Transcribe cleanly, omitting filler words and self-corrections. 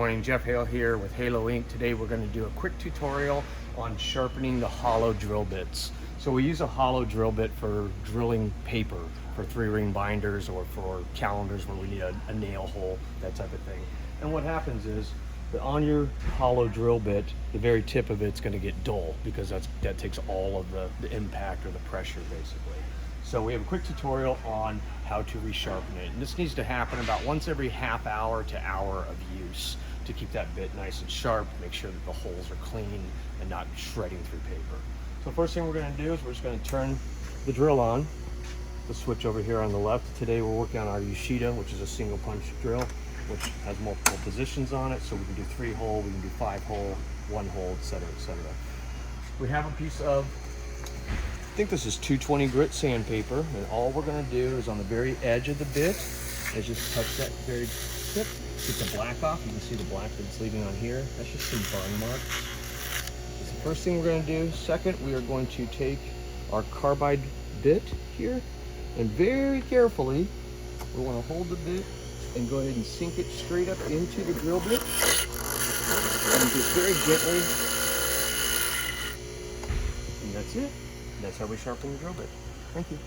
morning, Jeff Hale here with Halo Inc. Today we're going to do a quick tutorial on sharpening the hollow drill bits. So we use a hollow drill bit for drilling paper, for 3-ring binders or for calendars where we need a nail hole, that type of thing. And what happens is that on your hollow drill bit, the very tip of it's going to get dull because that takes all of the impact or the pressure basically. So we have a quick tutorial on how to resharpen it. And this needs to happen about once every half hour to hour of use to keep that bit nice and sharp, make sure that the holes are clean and not shredding through paper. So first thing we're going to do is we're just going to turn the drill on, the switch over here on the left. Today we're working on our Yoshida, which is a single punch drill, which has multiple positions on it. So we can do 3-hole, we can do 5-hole, 1-hole, etc., etc. We have a piece of, I think this is 220 grit sandpaper, and all we're going to do is on the very edge of the bit is just touch that very tip, get the black off. You can see the black that's leaving on here. That's just some burn marks. That's the first thing we're going to do. Second, we are going to take our carbide bit here, and very carefully, we want to hold the bit and go ahead and sink it straight up into the drill bit, and just very gently, and that's it. That's how we sharpen the drill bit. Thank you.